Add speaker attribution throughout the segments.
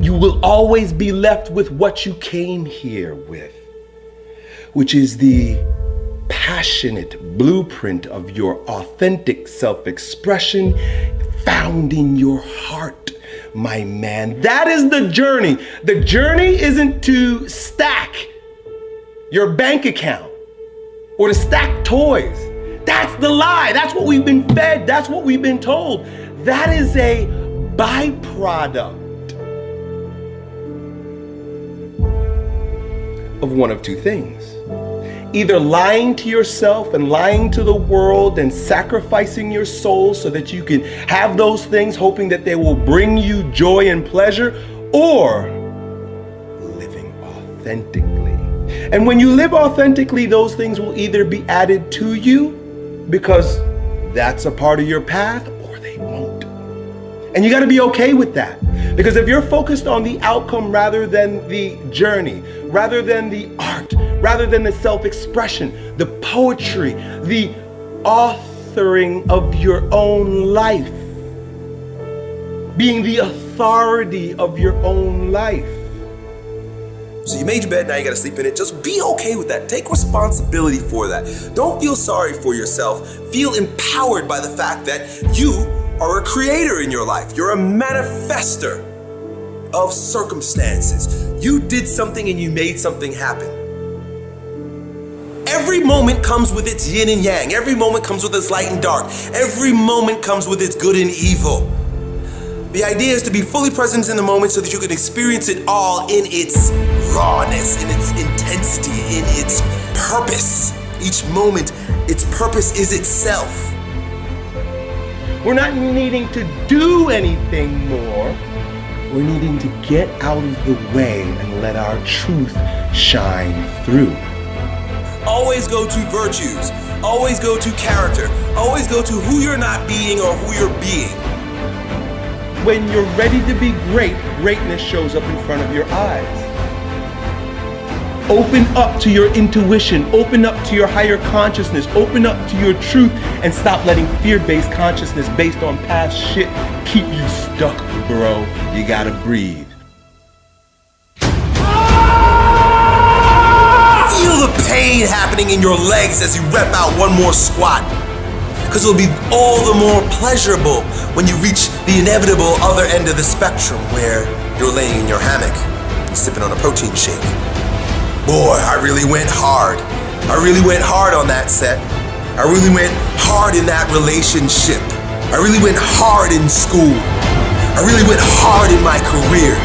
Speaker 1: you will always be left with what you came here with, which is the passionate blueprint of your authentic self-expression found in your heart, my man. That is the journey. The journey isn't to stack your bank account or to stack toys. That's the lie. That's what we've been fed. That's what we've been told. That is a byproduct of one of two things. Either lying to yourself and lying to the world and sacrificing your soul so that you can have those things, hoping that they will bring you joy and pleasure, or living authentically. And when you live authentically, those things will either be added to you because that's a part of your path, or they won't. And you got to be okay with that. Because if you're focused on the outcome rather than the journey, rather than the art, rather than the self-expression, the poetry, the authoring of your own life, being the authority of your own life.
Speaker 2: So you made your bed, now you gotta sleep in it. Just be okay with that. Take responsibility for that. Don't feel sorry for yourself. Feel empowered by the fact that you are a creator in your life. You're a manifester of circumstances. You did something and you made something happen. Every moment comes with its yin and yang. Every moment comes with its light and dark. Every moment comes with its good and evil. The idea is to be fully present in the moment so that you can experience it all in its rawness, in its intensity, in its purpose. Each moment, its purpose is itself.
Speaker 1: We're not needing to do anything more. We're needing to get out of the way and let our truth shine through.
Speaker 2: Always go to virtues. Always go to character. Always go to who you're not being or who you're being.
Speaker 1: When you're ready to be great, greatness shows up in front of your eyes. Open up to your intuition, open up to your higher consciousness, open up to your truth, and stop letting fear-based consciousness based on past shit keep you stuck, bro. You gotta breathe.
Speaker 2: Feel the pain happening in your legs as you rep out one more squat. Because it'll be all the more pleasurable when you reach the inevitable other end of the spectrum where you're laying in your hammock, sipping on a protein shake. Boy, I really went hard. I really went hard on that set. I really went hard in that relationship. I really went hard in school. I really went hard in my career.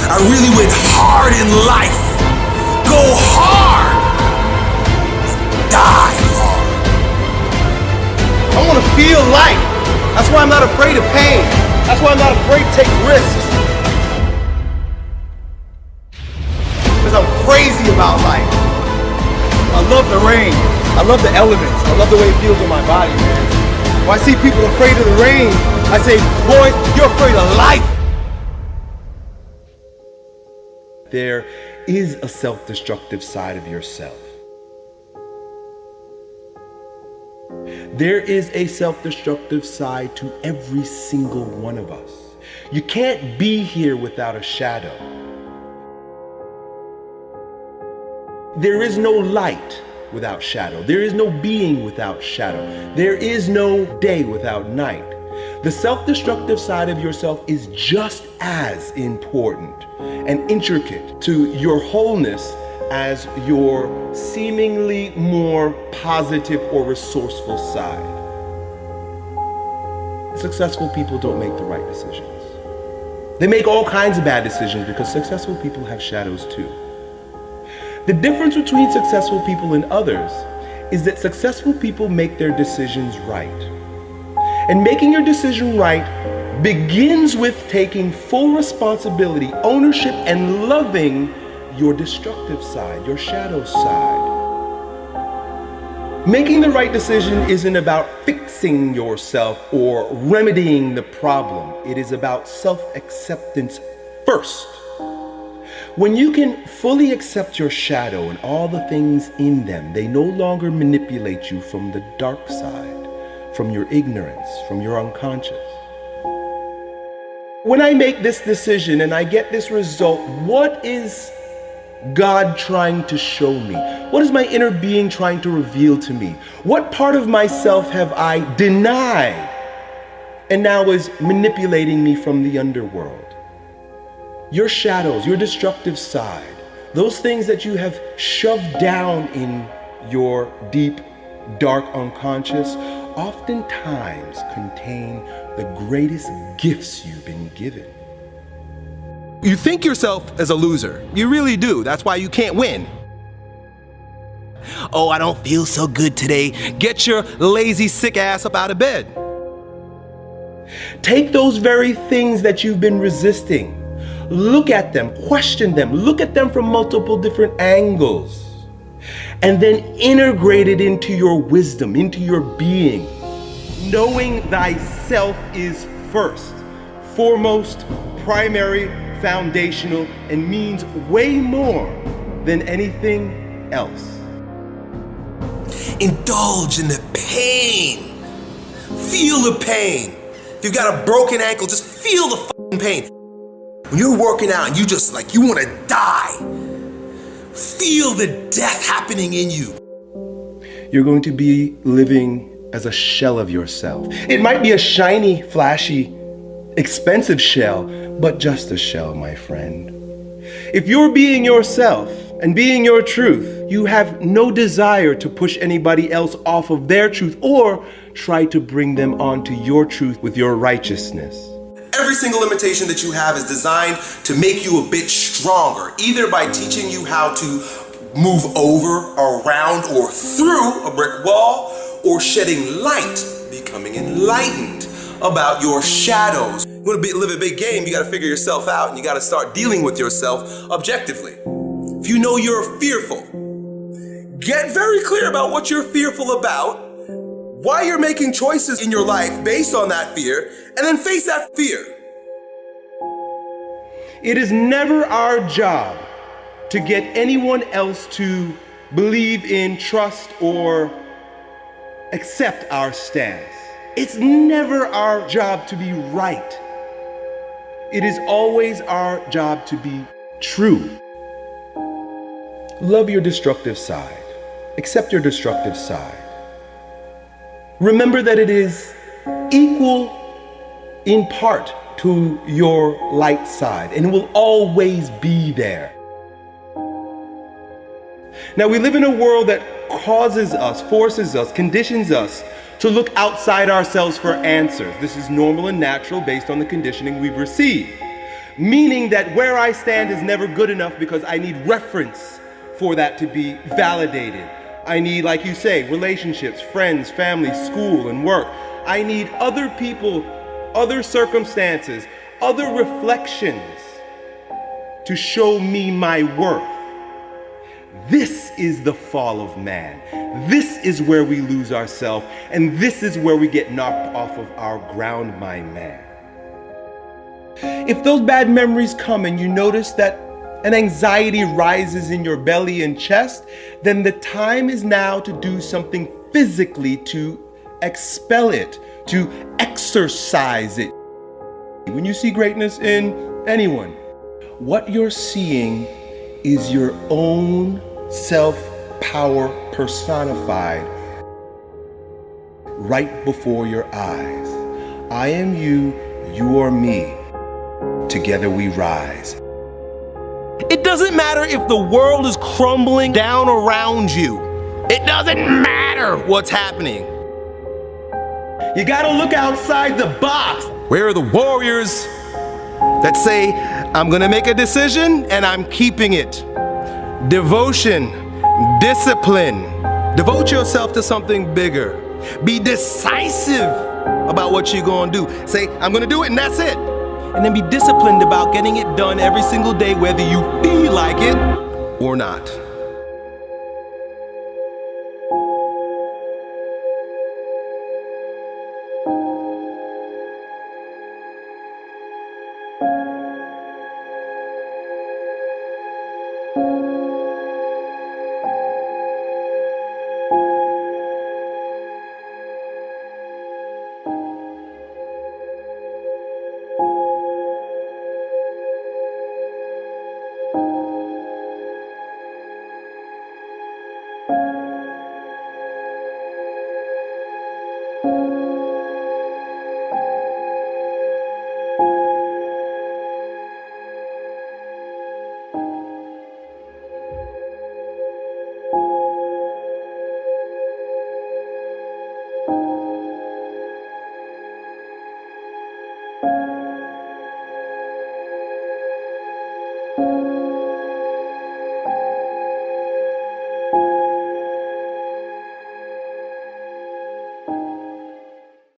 Speaker 2: I really went hard in life. Go hard and die hard.
Speaker 1: I want to feel life. That's why I'm not afraid of pain. That's why I'm not afraid to take risks. Because I'm crazy about life. I love the rain. I love the elements. I love the way it feels on my body, man. When I see people afraid of the rain, I say, boy, you're afraid of life. There is a self-destructive side of yourself. There is a self-destructive side to every single one of us. You can't be here without a shadow. There is no light without shadow. There is no being without shadow. There is no day without night. The self-destructive side of yourself is just as important and intricate to your wholeness as your seemingly more positive or resourceful side. Successful people don't make the right decisions. They make all kinds of bad decisions because successful people have shadows too. The difference between successful people and others is that successful people make their decisions right. And making your decision right begins with taking full responsibility, ownership, and loving your destructive side, your shadow side. Making the right decision isn't about fixing yourself or remedying the problem. It is about self-acceptance first. When you can fully accept your shadow and all the things in them, they no longer manipulate you from the dark side, from your ignorance, from your unconscious. When I make this decision and I get this result, what is God trying to show me? What is my inner being trying to reveal to me? What part of myself have I denied and now is manipulating me from the underworld? Your shadows, your destructive side, those things that you have shoved down in your deep, dark unconscious, oftentimes contain the greatest gifts you've been given. You think yourself as a loser. You really do. That's why you can't win. Oh, I don't feel so good today. Get your lazy, sick ass up out of bed. Take those very things that you've been resisting. Look at them, question them, look at them from multiple different angles, and then integrate it into your wisdom, into your being. Knowing thyself is first, foremost, primary, foundational, and means way more than anything else.
Speaker 2: Indulge in the pain. Feel the pain. If you've got a broken ankle, just feel the fucking pain. When you're working out and you want to die, feel the death happening in you.
Speaker 1: You're going to be living as a shell of yourself. It might be a shiny, flashy, expensive shell, but just a shell, my friend. If you're being yourself and being your truth, you have no desire to push anybody else off of their truth or try to bring them onto your truth with your righteousness.
Speaker 2: Every single limitation that you have is designed to make you a bit stronger, either by teaching you how to move over, around, or through a brick wall, or shedding light, becoming enlightened about your shadows. You want to live a big game, you got to figure yourself out, and you got to start dealing with yourself objectively. If you know you're fearful, get very clear about what you're fearful about, why you're making choices in your life based on that fear, and then face that fear.
Speaker 1: It is never our job to get anyone else to believe in, trust, or accept our stance. It's never our job to be right. It is always our job to be true. Love your destructive side. Accept your destructive side. Remember that it is equal in part to your light side, and it will always be there. Now, we live in a world that causes us, forces us, conditions us to look outside ourselves for answers. This is normal and natural based on the conditioning we've received. Meaning that where I stand is never good enough because I need reference for that to be validated. I need, like you say, relationships, friends, family, school, and work. I need other people, other circumstances, other reflections to show me my worth. This is the fall of man. This is where we lose ourselves, and this is where we get knocked off of our ground, my man. If those bad memories come and you notice that an anxiety rises in your belly and chest, then the time is now to do something physically to expel it, to exercise it. When you see greatness in anyone, what you're seeing is your own self-power personified right before your eyes. I am you, you are me. Together we rise. It doesn't matter if the world is crumbling down around you. It doesn't matter what's happening. You gotta look outside the box. Where are the warriors that say, I'm gonna make a decision and I'm keeping it? Devotion, discipline. Devote yourself to something bigger. Be decisive about what you're gonna do. Say, I'm gonna do it and that's it. And then be disciplined about getting it done every single day, whether you feel like it or not.